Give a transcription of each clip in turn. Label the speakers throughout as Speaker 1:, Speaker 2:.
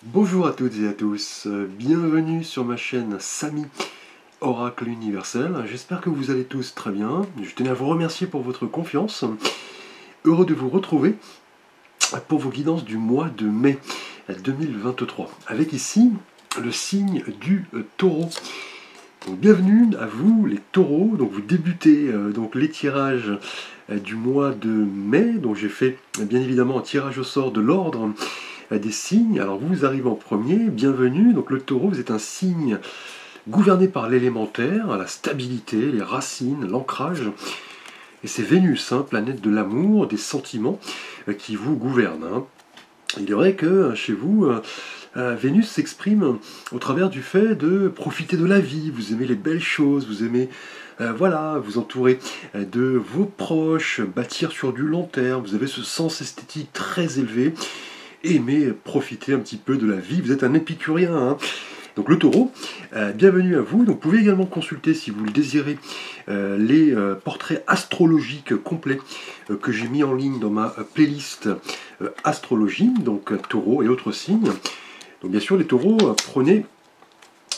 Speaker 1: Bonjour à toutes et à tous, bienvenue sur ma chaîne Samy Oracle Universel. J'espère que vous allez tous très bien. Je tenais à vous remercier pour votre confiance. Heureux de vous retrouver pour vos guidances du mois de mai 2023. Avec ici le signe du taureau. Donc, bienvenue à vous les taureaux. Donc vous débutez donc les tirages du mois de mai. Donc j'ai fait bien évidemment un tirage au sort de l'ordre des signes. Alors vous arrivez en premier, bienvenue. Donc le taureau, vous êtes un signe gouverné par l'élémentaire, la stabilité, les racines, l'ancrage. Et c'est Vénus, planète de l'amour, des sentiments, qui vous gouverne. Il est vrai que chez vous, Vénus s'exprime au travers du fait de profiter de la vie. Vous aimez les belles choses, vous aimez vous entourer de vos proches, bâtir sur du long terme. Vous avez ce sens esthétique très élevé. Aimez profiter un petit peu de la vie. Vous êtes un épicurien. Donc le taureau, bienvenue à vous. Donc vous pouvez également consulter, si vous le désirez, les portraits astrologiques complets que j'ai mis en ligne dans ma playlist astrologie, donc taureau et autres signes. Donc bien sûr les taureaux, prenez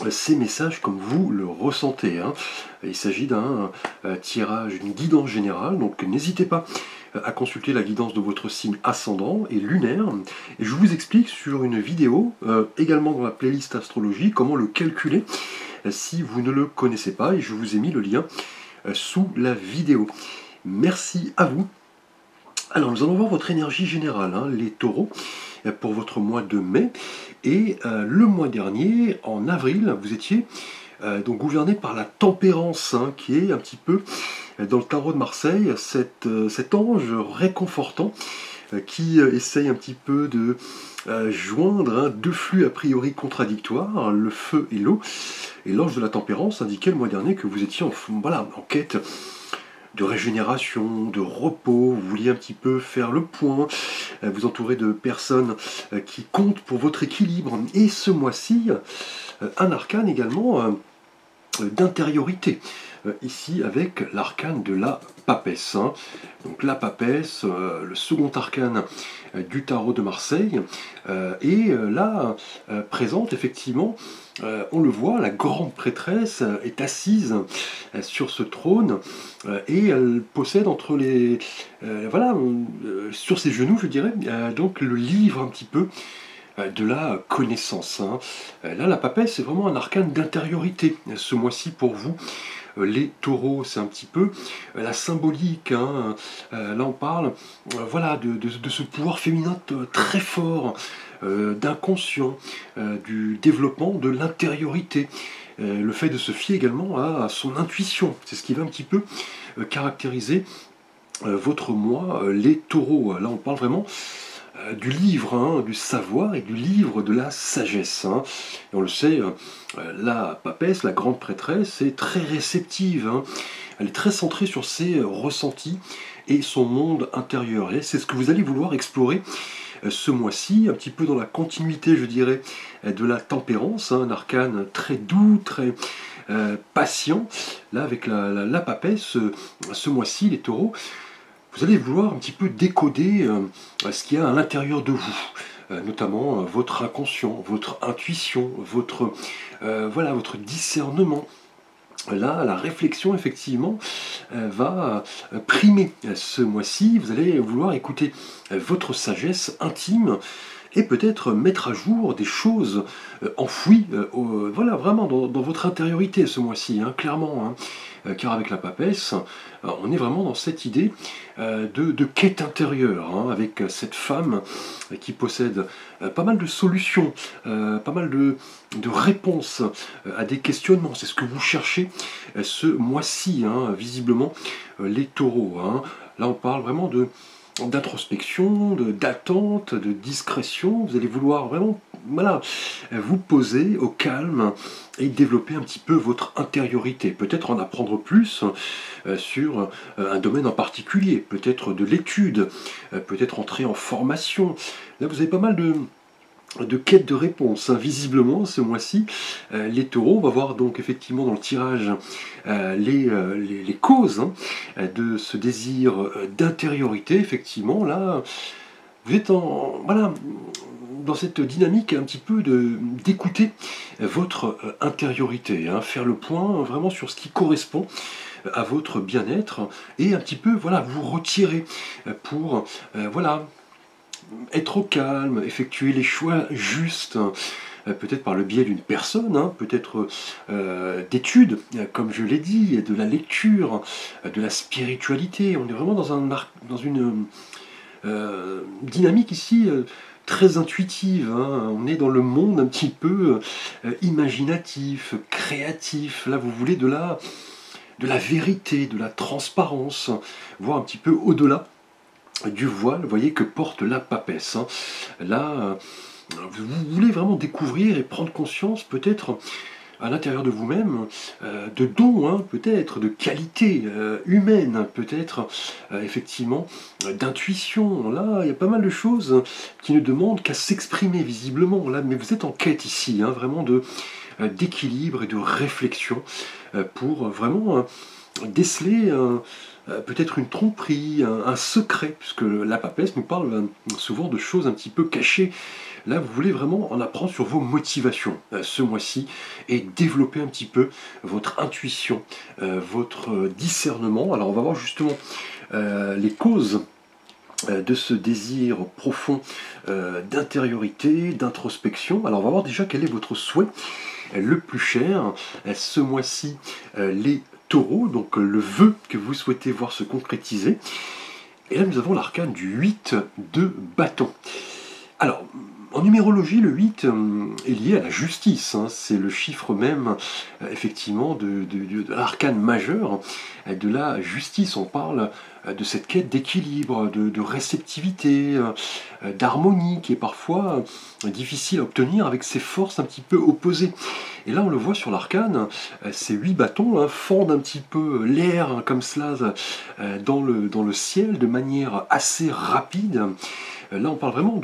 Speaker 1: ces messages comme vous le ressentez. Il s'agit d'un tirage, d'une guidance générale, donc n'hésitez pas à consulter la guidance de votre signe ascendant et lunaire. Et je vous explique sur une vidéo, également dans la playlist astrologie, comment le calculer si vous ne le connaissez pas. Et je vous ai mis le lien sous la vidéo. Merci à vous. Alors nous allons voir votre énergie générale, les taureaux, pour votre mois de mai. Et le mois dernier, en avril, vous étiez donc gouverné par la tempérance, qui est un petit peu, dans le tarot de Marseille, cet ange réconfortant qui essaye un petit peu de joindre deux flux a priori contradictoires, le feu et l'eau. Et l'ange de la tempérance indiquait le mois dernier que vous étiez en quête de régénération, de repos, vous vouliez un petit peu faire le point, vous entourer de personnes qui comptent pour votre équilibre. Et ce mois-ci, un arcane également d'intériorité, ici avec l'arcane de la papesse. Donc la papesse, le second arcane du tarot de Marseille, et là présente effectivement, on le voit, la grande prêtresse est assise sur ce trône et elle possède entre les sur ses genoux, je dirais, donc le livre un petit peu de la connaissance. Là, la papesse, c'est vraiment un arcane d'intériorité ce mois-ci pour vous. Les taureaux, c'est un petit peu la symbolique. Là, on parle de ce pouvoir féminin très fort, d'inconscient, du développement de l'intériorité. Le fait de se fier également à son intuition. C'est ce qui va un petit peu caractériser votre mois, les taureaux. Là, on parle vraiment du livre, du savoir et du livre de la sagesse. Et on le sait, la papesse, la grande prêtresse, est très réceptive. Elle est très centrée sur ses ressentis et son monde intérieur. Et c'est ce que vous allez vouloir explorer ce mois-ci, un petit peu dans la continuité, je dirais, de la tempérance, un arcane très doux, très patient. Là, avec la papesse, ce mois-ci, les taureaux, vous allez vouloir un petit peu décoder ce qu'il y a à l'intérieur de vous, notamment votre inconscient, votre intuition, votre discernement. Là, la réflexion, effectivement, va primer ce mois-ci. Vous allez vouloir écouter votre sagesse intime et peut-être mettre à jour des choses enfouies, vraiment dans votre intériorité ce mois-ci, clairement. Car avec la papesse, on est vraiment dans cette idée de quête intérieure, avec cette femme qui possède pas mal de solutions, pas mal de réponses à des questionnements. C'est ce que vous cherchez ce mois-ci, visiblement, les taureaux. Là, on parle vraiment d'introspection, d'attente, de discrétion. Vous allez vouloir vraiment vous poser au calme et développer un petit peu votre intériorité. Peut-être en apprendre plus sur un domaine en particulier, peut-être de l'étude, peut-être entrer en formation. Là, vous avez pas mal de quête de réponse, visiblement, ce mois-ci. Les taureaux, on va voir donc effectivement dans le tirage les causes de ce désir d'intériorité. Effectivement, là, vous êtes dans cette dynamique un petit peu d'écouter votre intériorité, hein, faire le point vraiment sur ce qui correspond à votre bien-être et un petit peu voilà, vous retirer pour voilà, être au calme, effectuer les choix justes, peut-être par le biais d'une personne, hein, peut-être d'études, comme je l'ai dit, de la lecture, de la spiritualité. On est vraiment dans une dynamique ici très intuitive, hein. On est dans le monde un petit peu imaginatif, créatif. Là, vous voulez de la vérité, de la transparence, voir un petit peu au-delà du voile, vous voyez, que porte la papesse, hein. Là, vous voulez vraiment découvrir et prendre conscience, peut-être, à l'intérieur de vous-même, de dons, hein, peut-être, de qualités humaines, peut-être, effectivement, d'intuition. Là, il y a pas mal de choses qui ne demandent qu'à s'exprimer visiblement. Là, mais vous êtes en quête ici, hein, vraiment d'équilibre et de réflexion pour vraiment déceler peut-être une tromperie, un secret, puisque la papesse nous parle souvent de choses un petit peu cachées. Là, vous voulez vraiment en apprendre sur vos motivations ce mois-ci et développer un petit peu votre intuition, votre discernement. Alors, on va voir justement les causes de ce désir profond d'intériorité, d'introspection. Alors, on va voir déjà quel est votre souhait le plus cher ce mois-ci, les taureaux, donc le vœu que vous souhaitez voir se concrétiser. Et là, nous avons l'arcane du 8 de bâton. Alors, en numérologie, le 8 est lié à la justice, hein. C'est le chiffre même, effectivement, de l'arcane majeur, de la justice. On parle de cette quête d'équilibre, de réceptivité, d'harmonie, qui est parfois difficile à obtenir avec ces forces un petit peu opposées. Et là, on le voit sur l'arcane, ces 8 bâtons hein, fendent un petit peu l'air hein, comme cela dans le ciel de manière assez rapide. Là, on parle vraiment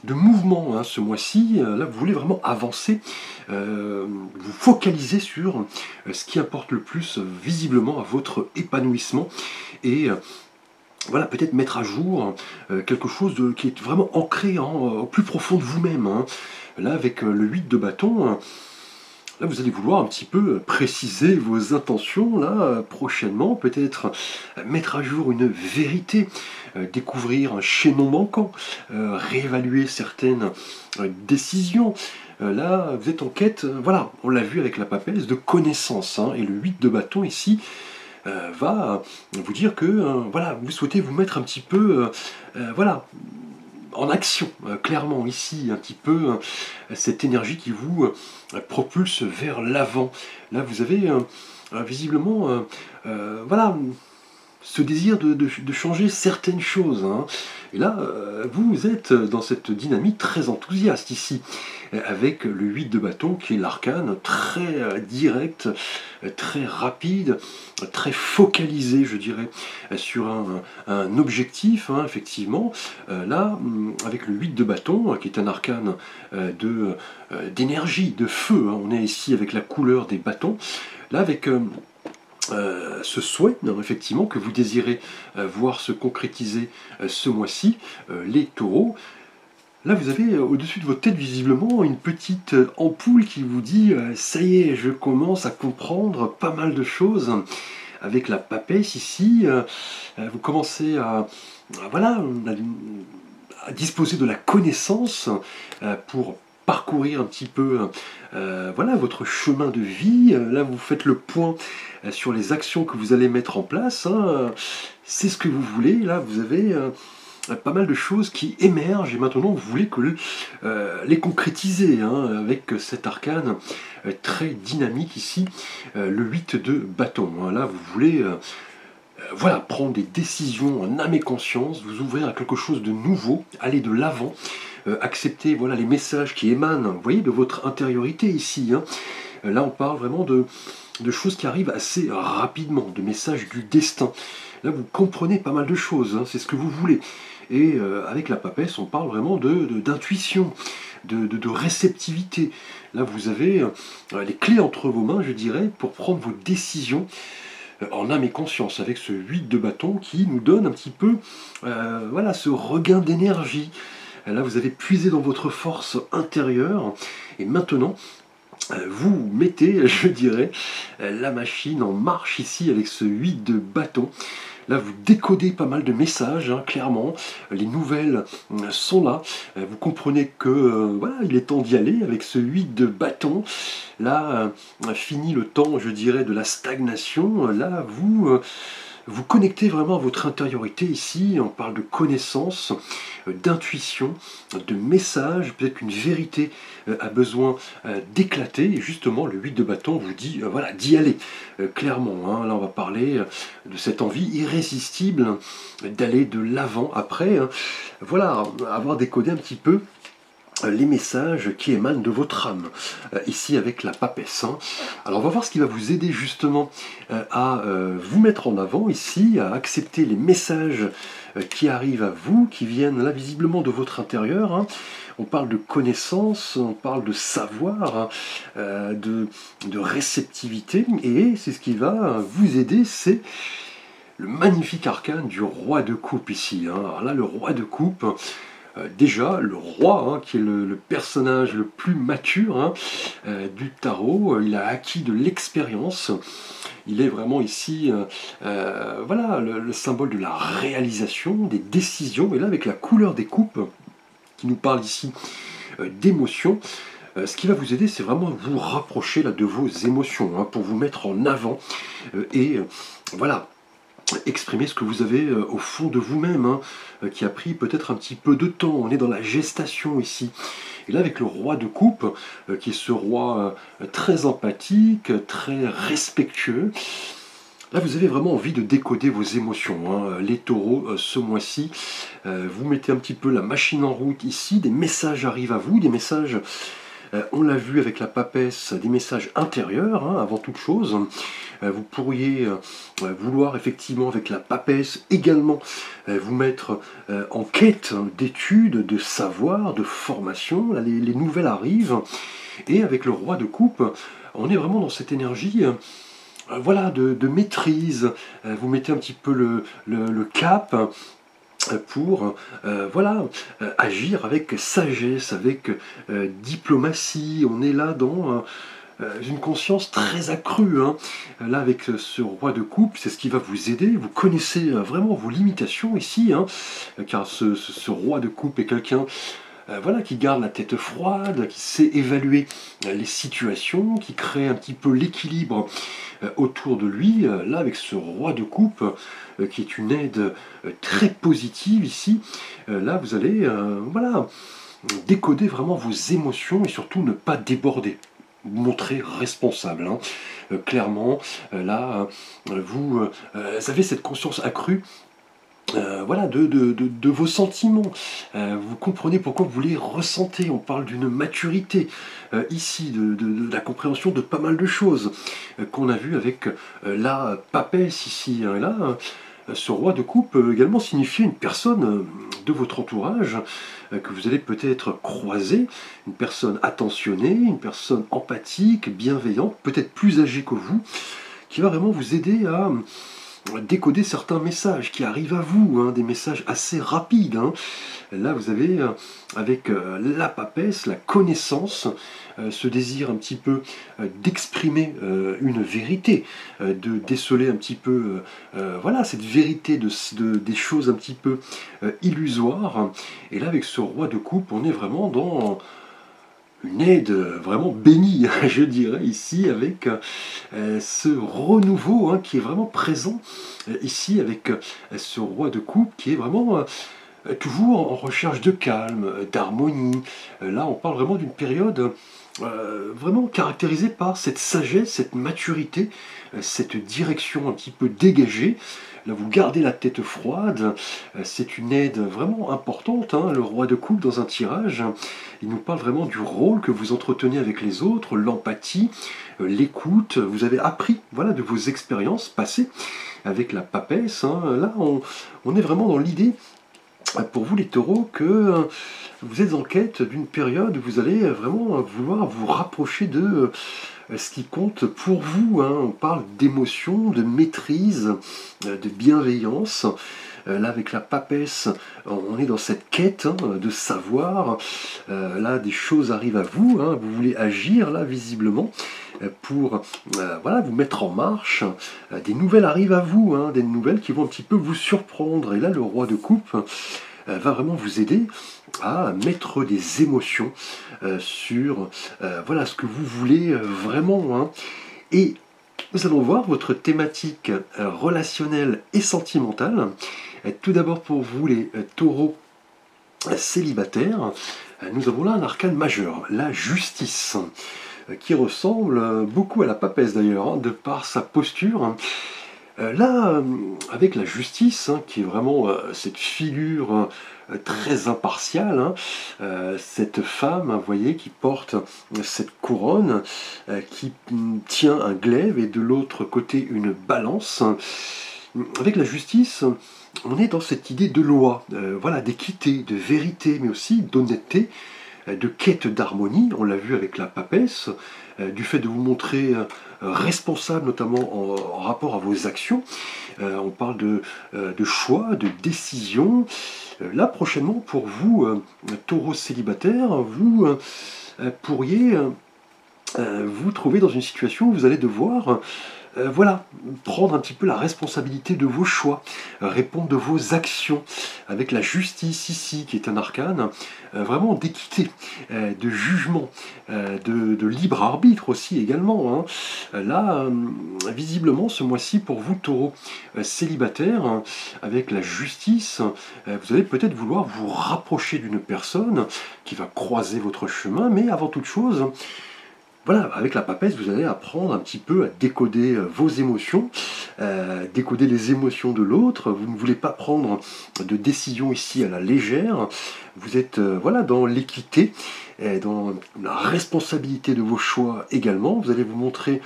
Speaker 1: de mouvement hein, ce mois-ci. Là, vous voulez vraiment avancer, vous focaliser sur ce qui importe le plus visiblement à votre épanouissement et voilà, peut-être mettre à jour quelque chose qui est vraiment ancré au plus profond de vous-même. Hein. Là, avec le 8 de bâton, là, vous allez vouloir un petit peu préciser vos intentions, là, prochainement, peut-être mettre à jour une vérité, découvrir un chaînon manquant, réévaluer certaines décisions. Là, vous êtes en quête, voilà, on l'a vu avec la papesse, de connaissances, hein, et le 8 de bâton ici va vous dire que, voilà, vous souhaitez vous mettre un petit peu, voilà, en action, clairement ici, un petit peu cette énergie qui vous propulse vers l'avant. Là, vous avez visiblement, voilà, ce désir de changer certaines choses. Hein. Et là, vous êtes dans cette dynamique très enthousiaste ici, avec le 8 de bâton qui est l'arcane très direct, très rapide, très focalisé, je dirais, sur un objectif, hein, effectivement. Là, avec le 8 de bâton, qui est un arcane d'énergie, de feu, hein, on est ici avec la couleur des bâtons. Là, avec ce souhait, effectivement, que vous désirez voir se concrétiser ce mois-ci, les taureaux, là vous avez au-dessus de votre tête visiblement une petite ampoule qui vous dit ça y est, je commence à comprendre pas mal de choses. Avec la papesse ici, vous commencez voilà, à disposer de la connaissance pour parcourir un petit peu voilà, votre chemin de vie. Là, vous faites le point sur les actions que vous allez mettre en place. Hein. C'est ce que vous voulez. Là, vous avez pas mal de choses qui émergent et maintenant, vous voulez les concrétiser hein, avec cet arcane très dynamique ici, le 8 de bâton. Hein. Là, vous voulez voilà, prendre des décisions en âme et conscience, vous ouvrir à quelque chose de nouveau, aller de l'avant, accepter voilà, les messages qui émanent, vous voyez, de votre intériorité ici. Hein. Là, on parle vraiment de choses qui arrivent assez rapidement, de messages du destin. Là, vous comprenez pas mal de choses, hein, c'est ce que vous voulez. Et avec la papesse, on parle vraiment d'intuition, de réceptivité. Là, vous avez les clés entre vos mains, je dirais, pour prendre vos décisions en âme et conscience, avec ce 8 de bâton qui nous donne un petit peu voilà, ce regain d'énergie, Là, vous avez puisé dans votre force intérieure. Et maintenant, vous mettez, je dirais, la machine en marche ici avec ce 8 de bâton. Là, vous décodez pas mal de messages, hein, clairement. Les nouvelles sont là. Vous comprenez que voilà, il est temps d'y aller avec ce 8 de bâton. Là, fini le temps, je dirais, de la stagnation. Là, vous connectez vraiment à votre intériorité ici. On parle de connaissance, d'intuition, de message. Peut-être qu'une vérité a besoin d'éclater. Et justement, le 8 de bâton vous dit voilà, d'y aller. Clairement, hein. Là, on va parler de cette envie irrésistible d'aller de l'avant après. Hein. Voilà, avoir décodé un petit peu les messages qui émanent de votre âme, ici avec la papesse. Hein. Alors on va voir ce qui va vous aider justement à vous mettre en avant ici, à accepter les messages qui arrivent à vous, qui viennent là visiblement de votre intérieur. Hein. On parle de connaissance, on parle de savoir, hein, de réceptivité, et c'est ce qui va vous aider, c'est le magnifique arcane du roi de coupe ici. Hein. Alors là, le roi de coupe, déjà, le roi, hein, qui est le personnage le plus mature, hein, du tarot, il a acquis de l'expérience. Il est vraiment ici, voilà, le symbole de la réalisation, des décisions. Et là, avec la couleur des coupes, qui nous parle ici d'émotions, ce qui va vous aider, c'est vraiment vous rapprocher là, de vos émotions, hein, pour vous mettre en avant. Voilà, exprimer ce que vous avez au fond de vous-même, hein, qui a pris peut-être un petit peu de temps. On est dans la gestation ici. Et là, avec le roi de coupe, qui est ce roi très empathique, très respectueux, là, vous avez vraiment envie de décoder vos émotions. Hein. Les taureaux, ce mois-ci, vous mettez un petit peu la machine en route ici, des messages arrivent à vous, des messages, on l'a vu avec la papesse, des messages intérieurs, hein, avant toute chose. Vous pourriez vouloir effectivement avec la papesse également vous mettre en quête d'études, de savoir, de formation. Là, les nouvelles arrivent. Et avec le roi de coupe, on est vraiment dans cette énergie voilà, de maîtrise. Vous mettez un petit peu le cap pour voilà, agir avec sagesse, avec diplomatie. On est là dans une conscience très accrue. Hein. Là, avec ce roi de coupe, c'est ce qui va vous aider. Vous connaissez vraiment vos limitations ici, hein, car ce roi de coupe est quelqu'un voilà, qui garde la tête froide, qui sait évaluer les situations, qui crée un petit peu l'équilibre autour de lui. Là, avec ce roi de coupe, qui est une aide très positive ici, là, vous allez voilà, décoder vraiment vos émotions et surtout ne pas déborder. Vous montrer responsable. Hein. Clairement, là, vous avez cette conscience accrue voilà, de vos sentiments. Vous comprenez pourquoi vous les ressentez. On parle d'une maturité ici, de la compréhension de pas mal de choses qu'on a vu avec la papesse ici. Hein. Et là, ce roi de coupe peut également signifier une personne de votre entourage que vous allez peut-être croiser, une personne attentionnée, une personne empathique, bienveillante, peut-être plus âgée que vous, qui va vraiment vous aider à décoder certains messages qui arrivent à vous, hein, des messages assez rapides. Hein. Là, vous avez, avec la papesse, la connaissance, ce désir un petit peu d'exprimer une vérité, de déceler un petit peu, voilà, cette vérité des choses un petit peu illusoires. Et là, avec ce roi de coupe, on est vraiment dans une aide vraiment bénie, je dirais, ici, avec ce renouveau, hein, qui est vraiment présent, ici, avec ce roi de coupe, qui est vraiment toujours en recherche de calme, d'harmonie. Là, on parle vraiment d'une période vraiment caractérisée par cette sagesse, cette maturité, cette direction un petit peu dégagée. Là, vous gardez la tête froide, c'est une aide vraiment importante, hein, le roi de coupe dans un tirage. Il nous parle vraiment du rôle que vous entretenez avec les autres, l'empathie, l'écoute. Vous avez appris, voilà, de vos expériences passées avec la papesse. Hein. Là, on est vraiment dans l'idée, pour vous les taureaux, que vous êtes en quête d'une période où vous allez vraiment vouloir vous rapprocher de ce qui compte pour vous. Hein. On parle d'émotion, de maîtrise, de bienveillance. là avec la papesse, on est dans cette quête de savoir. Là, des choses arrivent à vous, hein, vous voulez agir là visiblement pour voilà, vous mettre en marche. Des nouvelles arrivent à vous, hein, des nouvelles qui vont un petit peu vous surprendre. Et là, le roi de coupe va vraiment vous aider à mettre des émotions sur voilà, ce que vous voulez vraiment. Hein. Et nous allons voir votre thématique relationnelle et sentimentale. Tout d'abord pour vous les taureaux célibataires, nous avons là un arcane majeur, la justice, qui ressemble beaucoup à la papesse d'ailleurs, hein, de par sa posture. Là, avec la justice, hein, qui est vraiment cette figure très impartiale, hein, cette femme, vous voyez, qui porte cette couronne, qui tient un glaive et de l'autre côté une balance. Avec la justice, on est dans cette idée de loi, voilà, d'équité, de vérité, mais aussi d'honnêteté, de quête d'harmonie, on l'a vu avec la papesse, du fait de vous montrer responsable, notamment en rapport à vos actions. On parle de choix, de décision. Là, prochainement, pour vous, taureau célibataire, vous pourriez vous trouver dans une situation où vous allez devoir voilà, prendre un petit peu la responsabilité de vos choix, répondre de vos actions, avec la justice ici, qui est un arcane, vraiment d'équité, de jugement, de libre arbitre aussi également. Hein. Là, visiblement, ce mois-ci, pour vous, taureaux célibataires, avec la justice, vous allez peut-être vouloir vous rapprocher d'une personne qui va croiser votre chemin, mais avant toute chose, voilà, avec la papesse, vous allez apprendre un petit peu à décoder vos émotions, décoder les émotions de l'autre. Vous ne voulez pas prendre de décision ici à la légère. Vous êtes voilà, dans l'équité, dans la responsabilité de vos choix également. Vous allez vous montrer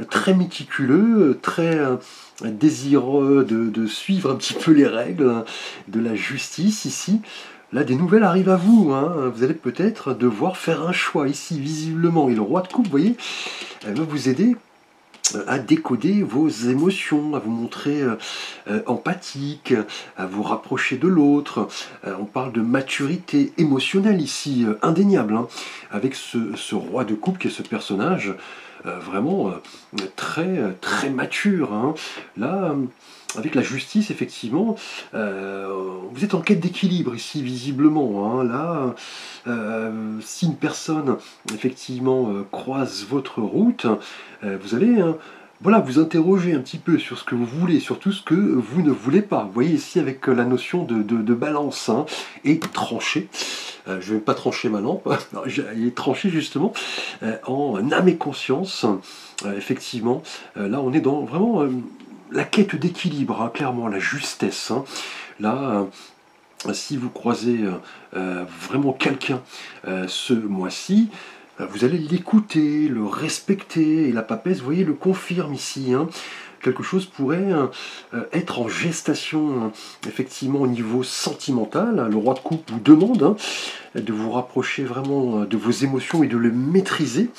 Speaker 1: très méticuleux, très désireux de suivre un petit peu les règles de la justice ici. Là, des nouvelles arrivent à vous, hein. Vous allez peut-être devoir faire un choix ici, visiblement. Et le roi de coupe, vous voyez, elle va vous aider à décoder vos émotions, à vous montrer empathique, à vous rapprocher de l'autre. On parle de maturité émotionnelle ici, indéniable, hein, avec ce roi de coupe qui est ce personnage vraiment très mature. Hein. Là, avec la justice, effectivement, vous êtes en quête d'équilibre ici, visiblement. Hein. Là, si une personne, effectivement, croise votre route, vous allez voilà, vous interroger un petit peu sur ce que vous voulez, sur tout ce que vous ne voulez pas. Vous voyez ici avec la notion de balance, hein, et trancher. Je ne vais pas trancher ma lampe, non, elle est tranchée justement en âme et conscience. Effectivement, là on est dans vraiment la quête d'équilibre, hein, clairement, la justesse. Hein. Là, si vous croisez vraiment quelqu'un ce mois-ci, vous allez l'écouter, le respecter, et la papesse, vous voyez, le confirme ici. Hein. Quelque chose pourrait être en gestation, hein, effectivement, au niveau sentimental. Le roi de coupe vous demande de vous rapprocher vraiment de vos émotions et de les maîtriser.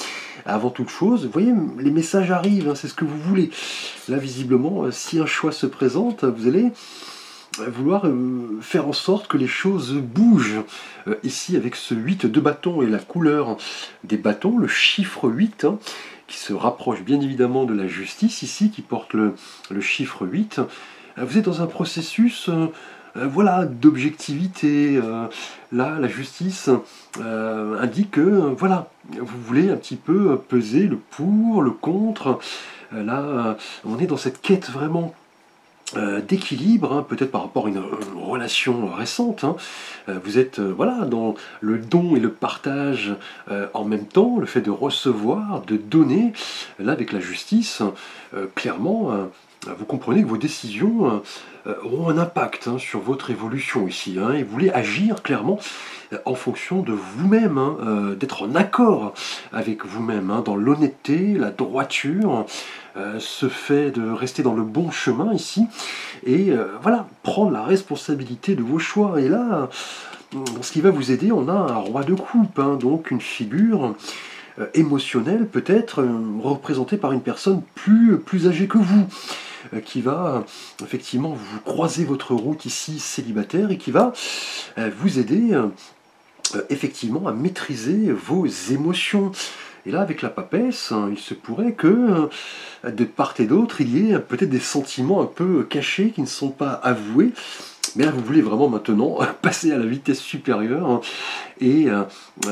Speaker 1: Avant toute chose, vous voyez, les messages arrivent, hein, c'est ce que vous voulez. Là, visiblement, si un choix se présente, vous allez vouloir faire en sorte que les choses bougent. Ici, avec ce 8 de bâton et la couleur des bâtons, le chiffre 8, hein, qui se rapproche bien évidemment de la justice, ici, qui porte le chiffre 8, vous êtes dans un processus voilà, d'objectivité. Là, la justice indique que voilà, vous voulez un petit peu peser le pour, le contre. Là, on est dans cette quête vraiment d'équilibre, hein, peut-être par rapport à une relation récente. Hein. Vous êtes voilà, dans le don et le partage en même temps, le fait de recevoir, de donner. Là, avec la justice, clairement, vous comprenez que vos décisions auront un impact, hein, sur votre évolution ici. Hein, et vous voulez agir clairement en fonction de vous-même, hein, d'être en accord avec vous-même, hein, dans l'honnêteté, la droiture, ce fait de rester dans le bon chemin ici, et voilà, prendre la responsabilité de vos choix. Et là, ce qui va vous aider, on a un roi de coupe, hein, donc une figure émotionnelle peut-être représentée par une personne plus âgée que vous. qui va effectivement vous croiser votre route ici célibataire et qui va vous aider effectivement à maîtriser vos émotions. Et là, avec la papesse, il se pourrait que de part et d'autre, il y ait peut-être des sentiments un peu cachés qui ne sont pas avoués. Mais là, vous voulez vraiment maintenant passer à la vitesse supérieure et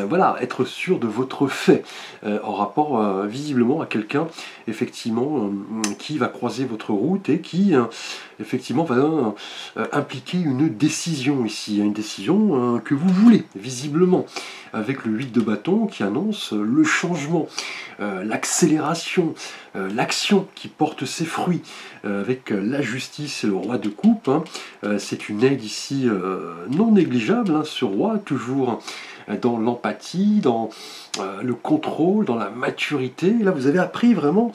Speaker 1: voilà, être sûr de votre fait en rapport visiblement à quelqu'un effectivement qui va croiser votre route et qui effectivement va impliquer une décision ici, une décision que vous voulez visiblement, avec le 8 de bâton qui annonce le changement, l'accélération, l'action qui porte ses fruits, avec la justice et le roi de coupe. C'est une aide ici non négligeable, ce roi, toujours dans l'empathie, dans le contrôle, dans la maturité. Et là, vous avez appris vraiment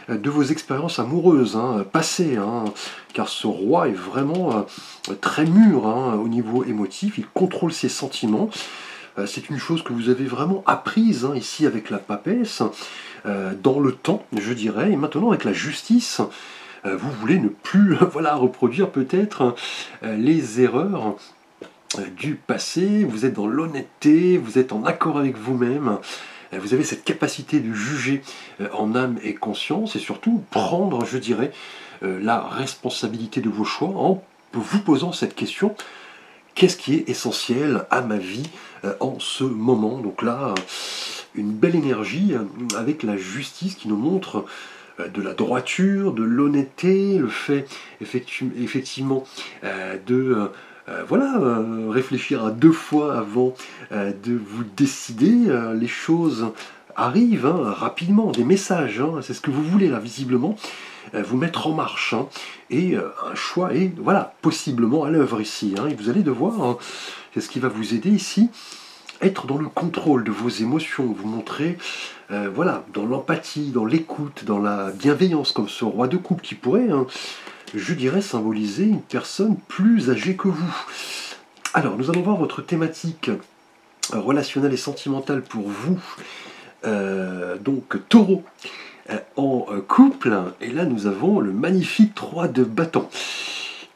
Speaker 1: de vos expériences amoureuses passées, car ce roi est vraiment très mûr au niveau émotif, il contrôle ses sentiments. C'est une chose que vous avez vraiment apprise ici avec la papesse, dans le temps, je dirais, et maintenant avec la justice. Vous voulez ne plus voilà, reproduire peut-être les erreurs du passé, vous êtes dans l'honnêteté, vous êtes en accord avec vous-même, vous avez cette capacité de juger en âme et conscience, et surtout prendre, je dirais, la responsabilité de vos choix en vous posant cette question: qu'est-ce qui est essentiel à ma vie en ce moment? Donc là, une belle énergie avec la justice qui nous montre de la droiture, de l'honnêteté, le fait effectivement de réfléchir à deux fois avant de vous décider. Les choses arrivent rapidement, des messages, c'est ce que vous voulez là visiblement, vous mettre en marche, et un choix est voilà, possiblement à l'œuvre ici, et vous allez devoir, c'est ce qui va vous aider ici, être dans le contrôle de vos émotions, vous montrer voilà, dans l'empathie, dans l'écoute, dans la bienveillance, comme ce roi de coupe qui pourrait, je dirais, symboliser une personne plus âgée que vous. Alors, nous allons voir votre thématique relationnelle et sentimentale pour vous, donc Taureau, en couple, et là nous avons le magnifique 3 de bâton.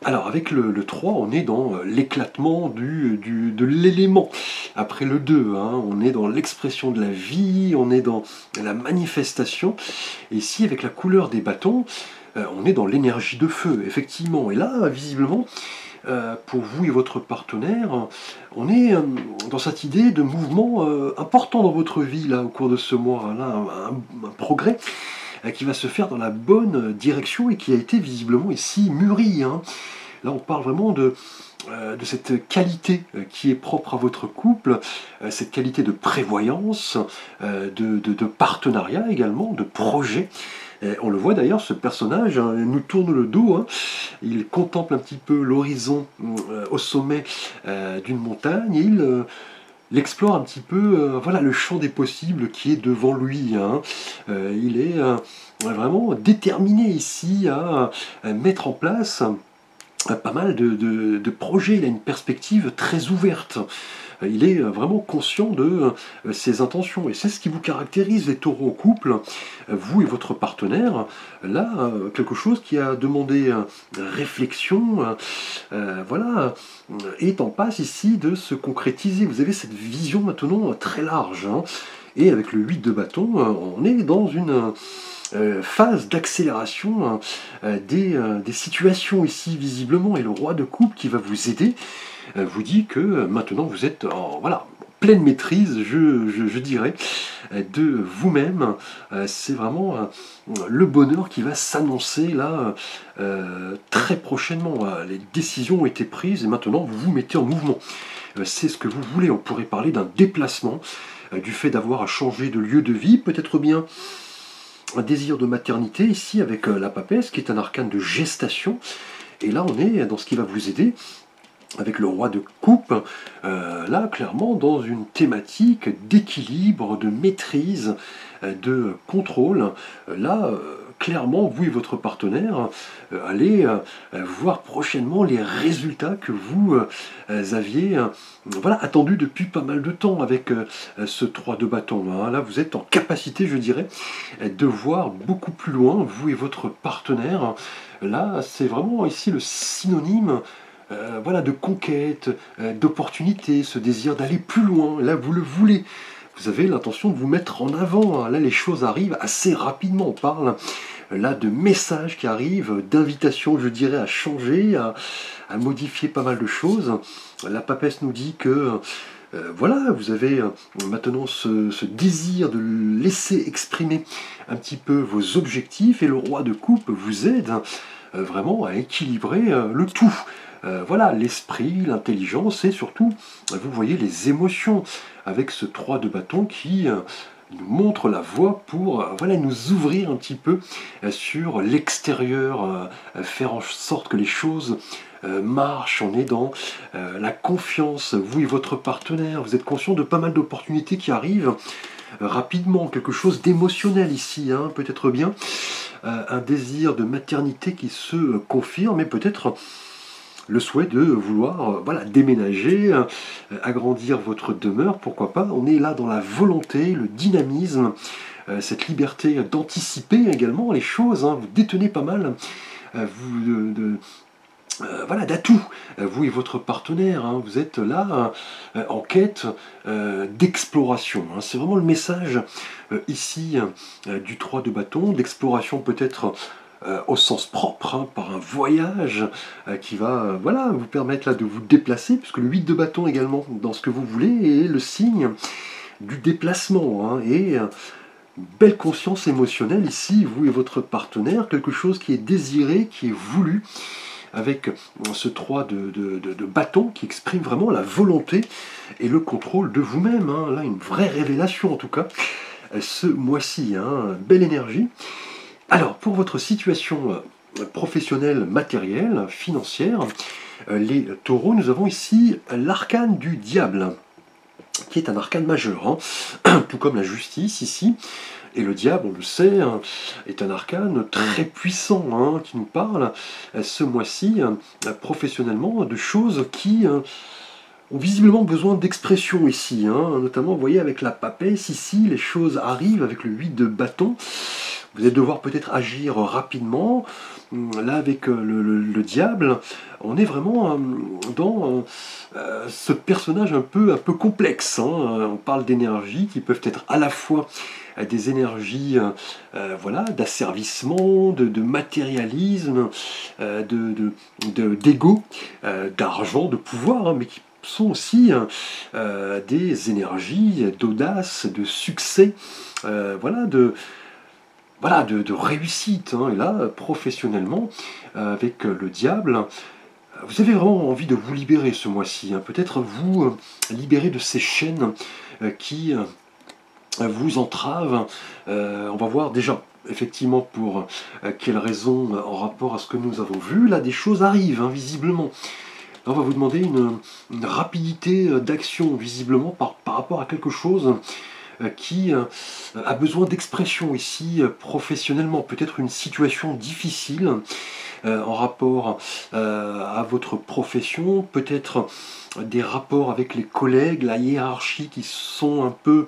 Speaker 1: Alors avec le 3, on est dans l'éclatement de l'élément. Après le 2, on est dans l'expression de la vie, on est dans la manifestation. Et ici, avec la couleur des bâtons, on est dans l'énergie de feu, effectivement. Et là, visiblement, pour vous et votre partenaire, on est dans cette idée de mouvement important dans votre vie, là, au cours de ce mois. Là, un progrès qui va se faire dans la bonne direction et qui a été visiblement ici mûri. Là, on parle vraiment de cette qualité qui est propre à votre couple, cette qualité de prévoyance, de partenariat également, de projet. On le voit d'ailleurs, ce personnage nous tourne le dos, il contemple un petit peu l'horizon au sommet d'une montagne, et il explore un petit peu voilà, le champ des possibles qui est devant lui. Il est vraiment déterminé ici à mettre en place pas mal de projets. Il a une perspective très ouverte. Il est vraiment conscient de ses intentions. Et c'est ce qui vous caractérise, les taureaux en couple, vous et votre partenaire. Là, quelque chose qui a demandé réflexion, voilà, est en passe ici de se concrétiser. Vous avez cette vision maintenant très large. Et avec le 8 de bâton, on est dans une phase d'accélération des situations ici visiblement, et le roi de coupe qui va vous aider vous dit que maintenant vous êtes en pleine maîtrise, je dirais, de vous-même. C'est vraiment le bonheur qui va s'annoncer là très prochainement. Les décisions ont été prises et maintenant vous vous mettez en mouvement. C'est ce que vous voulez. On pourrait parler d'un déplacement, du fait d'avoir à changer de lieu de vie, peut-être bien un désir de maternité ici avec la papesse qui est un arcane de gestation. Et là on est dans ce qui va vous aider avec le roi de coupe, là clairement dans une thématique d'équilibre, de maîtrise, de contrôle. Là clairement, vous et votre partenaire, allez voir prochainement les résultats que vous aviez voilà, attendus depuis pas mal de temps avec ce 3 de bâton. Hein. Là, vous êtes en capacité, je dirais, de voir beaucoup plus loin, vous et votre partenaire. Là, c'est vraiment ici le synonyme voilà, de conquête, d'opportunité, ce désir d'aller plus loin. Là, vous le voulez. Vous avez l'intention de vous mettre en avant. Hein. Là, les choses arrivent assez rapidement. On parle là de messages qui arrivent, d'invitations, je dirais, à changer, à modifier pas mal de choses. La papesse nous dit que voilà, vous avez maintenant ce désir de laisser exprimer un petit peu vos objectifs et le roi de coupe vous aide vraiment à équilibrer le tout. Voilà, l'esprit, l'intelligence et surtout, vous voyez, les émotions avec ce 3 de bâton qui nous montre la voie pour voilà, nous ouvrir un petit peu sur l'extérieur, faire en sorte que les choses marchent. On est dans la confiance, vous et votre partenaire, vous êtes conscient de pas mal d'opportunités qui arrivent rapidement, quelque chose d'émotionnel ici, hein, peut-être bien, un désir de maternité qui se confirme et peut-être le souhait de vouloir voilà, déménager, agrandir votre demeure, pourquoi pas. On est là dans la volonté, le dynamisme, cette liberté d'anticiper également les choses. Hein. Vous détenez pas mal voilà, d'atouts, vous et votre partenaire. Hein. Vous êtes là en quête d'exploration. Hein. C'est vraiment le message ici du 3 de bâton, d'exploration peut-être au sens propre, hein, par un voyage qui va voilà, vous permettre là, de vous déplacer, puisque le 8 de bâton également, dans ce que vous voulez, est le signe du déplacement. Hein, et une belle conscience émotionnelle ici, vous et votre partenaire, quelque chose qui est désiré, qui est voulu, avec ce 3 de bâton qui exprime vraiment la volonté et le contrôle de vous-même. Hein, là, une vraie révélation en tout cas, ce mois-ci, hein, belle énergie. Alors, pour votre situation professionnelle, matérielle, financière, les taureaux, nous avons ici l'arcane du diable, qui est un arcane majeur, hein, tout comme la justice ici. Et le diable, on le sait, hein, est un arcane très puissant, hein, qui nous parle ce mois-ci, professionnellement, de choses qui ont visiblement besoin d'expression ici. Hein, notamment, vous voyez, avec la papesse, ici, les choses arrivent avec le 8 de bâton. Vous allez devoir peut-être agir rapidement. Là, avec le diable, on est vraiment dans ce personnage un peu complexe. Hein. On parle d'énergies qui peuvent être à la fois des énergies voilà, d'asservissement, de matérialisme, d'ego, d'argent, de pouvoir, hein, mais qui sont aussi des énergies d'audace, de succès, voilà, de réussite. Hein. Et là, professionnellement, avec le diable, vous avez vraiment envie de vous libérer ce mois-ci. Hein. Peut-être vous libérer de ces chaînes qui vous entravent. On va voir déjà, effectivement, pour quelles raisons, en rapport à ce que nous avons vu. Là, des choses arrivent, hein, visiblement. Là, on va vous demander une rapidité d'action, visiblement, par rapport à quelque chose qui a besoin d'expression ici professionnellement, peut-être une situation difficile en rapport à votre profession, peut-être des rapports avec les collègues, la hiérarchie qui sont un peu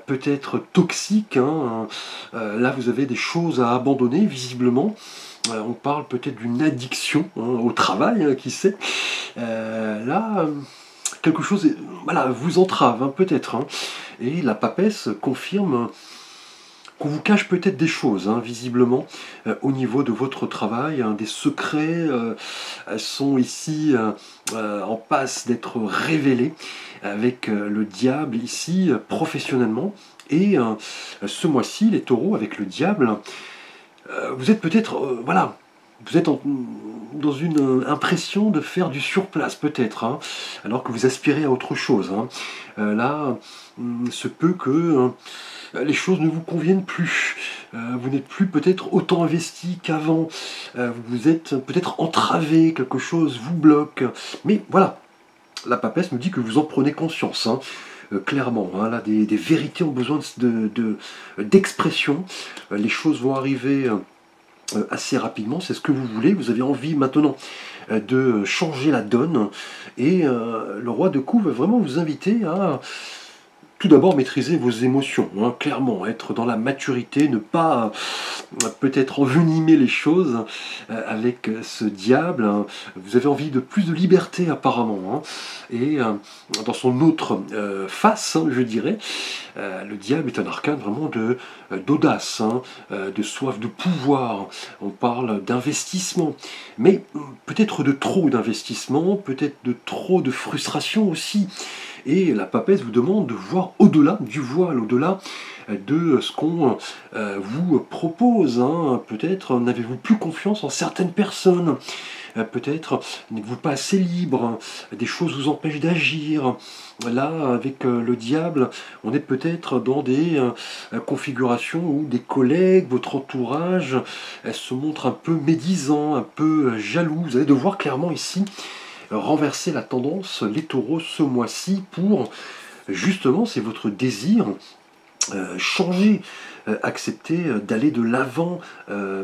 Speaker 1: peut-être toxiques. Hein. Là, vous avez des choses à abandonner, visiblement. On parle peut-être d'une addiction hein, au travail, hein, qui sait. Là, quelque chose voilà, vous entrave, hein, peut-être. Hein. Et la papesse confirme qu'on vous cache peut-être des choses, hein, visiblement, au niveau de votre travail. Hein, des secrets sont ici en passe d'être révélés avec le diable ici, professionnellement. Et ce mois-ci, les taureaux, avec le diable, vous êtes peut-être, voilà, vous êtes dans une impression de faire du surplace peut-être, hein, alors que vous aspirez à autre chose. Hein. Là, il se peut que les choses ne vous conviennent plus. Vous n'êtes plus peut-être autant investi qu'avant. Vous êtes peut-être entravé, quelque chose vous bloque. Mais voilà, la papesse nous dit que vous en prenez conscience. Hein. clairement. Hein. Là, des vérités ont besoin d'expression. Les choses vont arriver assez rapidement, c'est ce que vous voulez. Vous avez envie maintenant de changer la donne. Et le roi de coups va vraiment vous inviter à tout d'abord maîtriser vos émotions, hein, clairement, être dans la maturité, ne pas peut-être envenimer les choses avec ce diable. Hein. Vous avez envie de plus de liberté apparemment, hein. Et dans son autre face, hein, je dirais, le diable est un arcane vraiment d'audace, hein, de soif de pouvoir. On parle d'investissement, mais peut-être de trop d'investissement, peut-être de trop de frustration aussi. Et la papesse vous demande de voir au-delà du voile, au-delà de ce qu'on vous propose. Hein. Peut-être n'avez-vous plus confiance en certaines personnes. Peut-être n'êtes-vous pas assez libre. Des choses vous empêchent d'agir. Là, avec le diable, on est peut-être dans des configurations où des collègues, votre entourage, se montrent un peu médisants, un peu jaloux. Vous allez devoir clairement ici renverser la tendance, les taureaux, ce mois-ci, pour justement, c'est votre désir, changer, accepter d'aller de l'avant,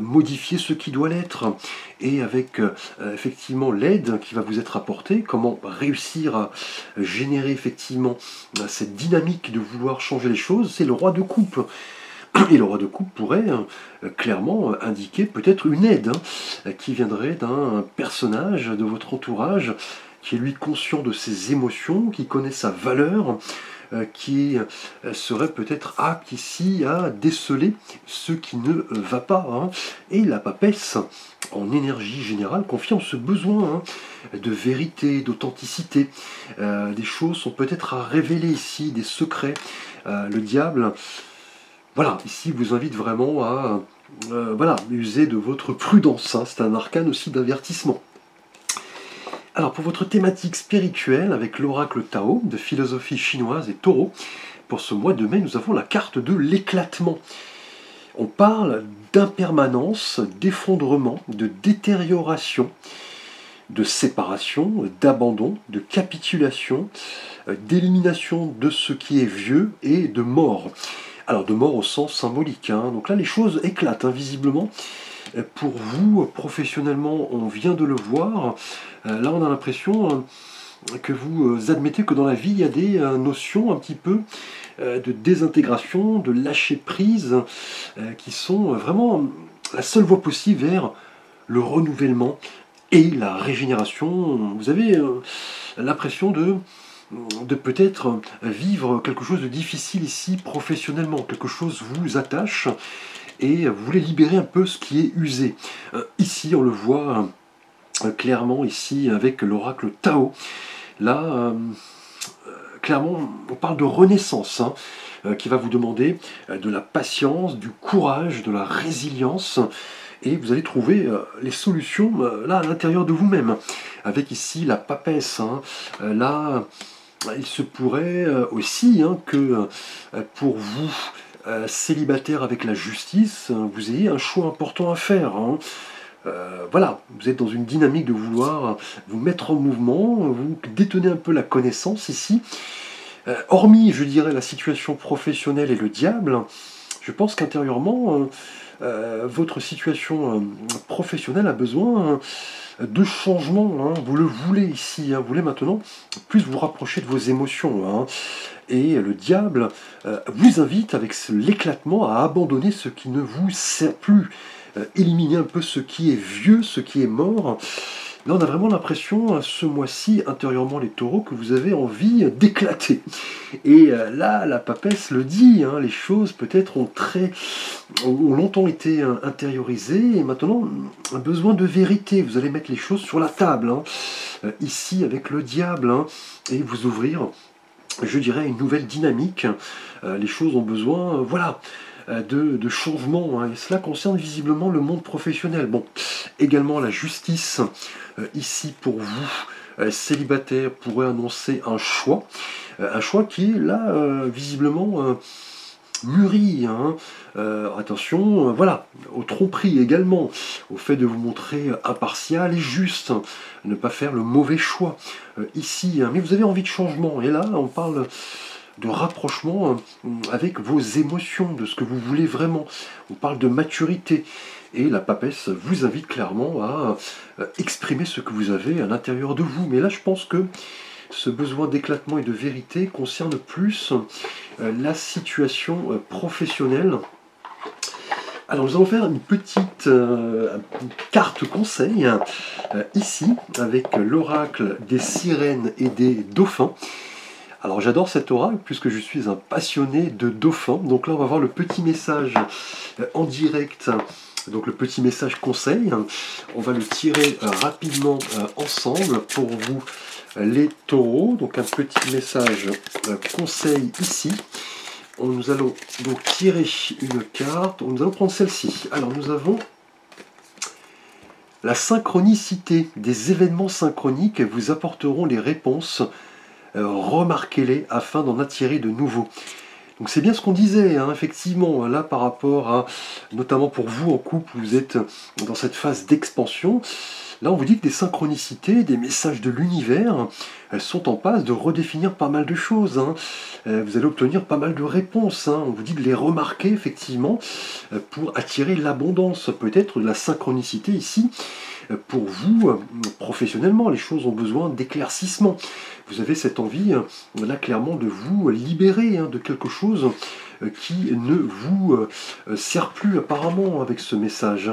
Speaker 1: modifier ce qui doit l'être. Et avec effectivement l'aide qui va vous être apportée, comment réussir à générer effectivement cette dynamique de vouloir changer les choses, c'est le roi de coupe. Et le roi de coupe pourrait clairement indiquer peut-être une aide qui viendrait d'un personnage de votre entourage qui est lui conscient de ses émotions, qui connaît sa valeur, qui serait peut-être apte ici à déceler ce qui ne va pas. Hein. Et la papesse, en énergie générale, confirme ce besoin de vérité, d'authenticité. Des choses sont peut-être à révéler ici, des secrets. Le diable... Voilà, ici vous invite vraiment à user de votre prudence. Hein. C'est un arcane aussi d'avertissement. Alors pour votre thématique spirituelle, avec l'oracle Tao de philosophie chinoise et taureau, pour ce mois de mai, nous avons la carte de l'éclatement. On parle d'impermanence, d'effondrement, de détérioration, de séparation, d'abandon, de capitulation, d'élimination de ce qui est vieux et de mort. Alors de mort au sens symbolique, hein. Donc là les choses éclatent, hein, visiblement. Pour vous, professionnellement, on vient de le voir. Là on a l'impression que vous admettez que dans la vie il y a des notions un petit peu de désintégration, de lâcher prise, qui sont vraiment la seule voie possible vers le renouvellement et la régénération. Vous avez l'impression de peut-être vivre quelque chose de difficile ici professionnellement, quelque chose vous attache et vous voulez libérer un peu ce qui est usé. Ici on le voit clairement ici avec l'oracle Tao. Là clairement on parle de renaissance, hein, qui va vous demander de la patience, du courage, de la résilience. Et vous allez trouver les solutions là à l'intérieur de vous-même. Avec ici la papesse. Hein, là, il se pourrait aussi que pour vous, célibataire avec la justice, vous ayez un choix important à faire. Hein. Voilà, vous êtes dans une dynamique de vouloir vous mettre en mouvement, vous détenez un peu la connaissance ici. Hormis, je dirais, la situation professionnelle et le diable, je pense qu'intérieurement, votre situation professionnelle a besoin de changement. Hein. Vous le voulez ici, hein. Vous voulez maintenant plus vous rapprocher de vos émotions. Hein. Et le diable vous invite avec l'éclatement à abandonner ce qui ne vous sert plus. Éliminer un peu ce qui est vieux, ce qui est mort. Là, on a vraiment l'impression, ce mois-ci, intérieurement les taureaux, que vous avez envie d'éclater. Et là, la papesse le dit, hein, les choses peut-être ont longtemps été intériorisées, et maintenant, un besoin de vérité. Vous allez mettre les choses sur la table, hein, ici, avec le diable, hein, et vous ouvrir, je dirais, une nouvelle dynamique. Les choses ont besoin, voilà, de changement, hein, et cela concerne visiblement le monde professionnel. Bon, également la justice, ici pour vous, célibataire, pourrait annoncer un choix qui est là, visiblement, mûri. Hein. Attention, voilà, aux tromperies également, au fait de vous montrer impartial et juste, ne pas faire le mauvais choix ici. Hein. Mais vous avez envie de changement, et là, on parle de rapprochement avec vos émotions, de ce que vous voulez vraiment. On parle de maturité. Et la papesse vous invite clairement à exprimer ce que vous avez à l'intérieur de vous. Mais là, je pense que ce besoin d'éclatement et de vérité concerne plus la situation professionnelle. Alors nous allons faire une petite carte conseil ici avec l'oracle des sirènes et des dauphins. Alors j'adore cet oracle puisque je suis un passionné de dauphins. Donc là on va voir le petit message en direct, donc le petit message conseil. On va le tirer rapidement ensemble pour vous les taureaux. Donc un petit message conseil ici. Nous allons donc tirer une carte. Nous allons prendre celle-ci. Alors nous avons la synchronicité. Des événements synchroniques vous apporteront les réponses. Remarquez-les afin d'en attirer de nouveaux. Donc c'est bien ce qu'on disait, hein, effectivement, là par rapport à, notamment pour vous en couple, vous êtes dans cette phase d'expansion. Là on vous dit que des synchronicités, des messages de l'univers, elles sont en passe de redéfinir pas mal de choses. Hein. Vous allez obtenir pas mal de réponses. Hein. On vous dit de les remarquer effectivement pour attirer l'abondance. Peut-être de la synchronicité ici. Pour vous, professionnellement, les choses ont besoin d'éclaircissement. Vous avez cette envie, là, clairement, de vous libérer de quelque chose qui ne vous sert plus apparemment avec ce message.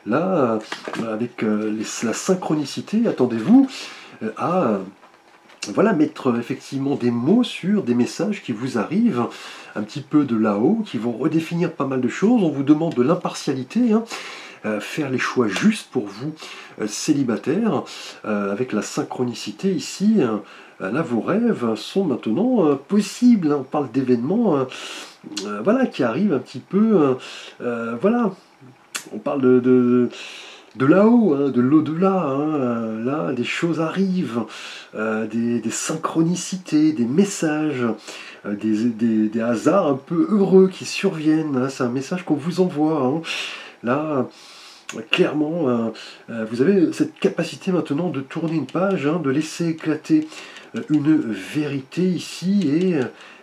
Speaker 1: Là, avec la synchronicité, attendez-vous à mettre effectivement des mots sur des messages qui vous arrivent un petit peu de là-haut, qui vont redéfinir pas mal de choses. On vous demande de l'impartialité, faire les choix justes pour vous, célibataires, avec la synchronicité ici. Là, vos rêves sont maintenant possibles. On parle d'événements qui arrivent un petit peu. On parle de là-haut, de l'au-delà. Là, des choses arrivent, des synchronicités, des messages, des hasards un peu heureux qui surviennent. C'est un message qu'on vous envoie. Là, clairement, vous avez cette capacité maintenant de tourner une page, de laisser éclater une vérité ici et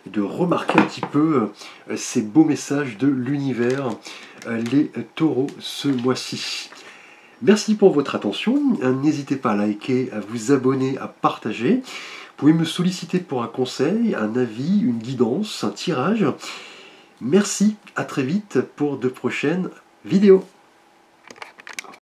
Speaker 1: de remarquer un petit peu ces beaux messages de l'univers, les taureaux, ce mois-ci. Merci pour votre attention. N'hésitez pas à liker, à vous abonner, à partager. Vous pouvez me solliciter pour un conseil, un avis, une guidance, un tirage. Merci, à très vite pour de prochaines vidéos.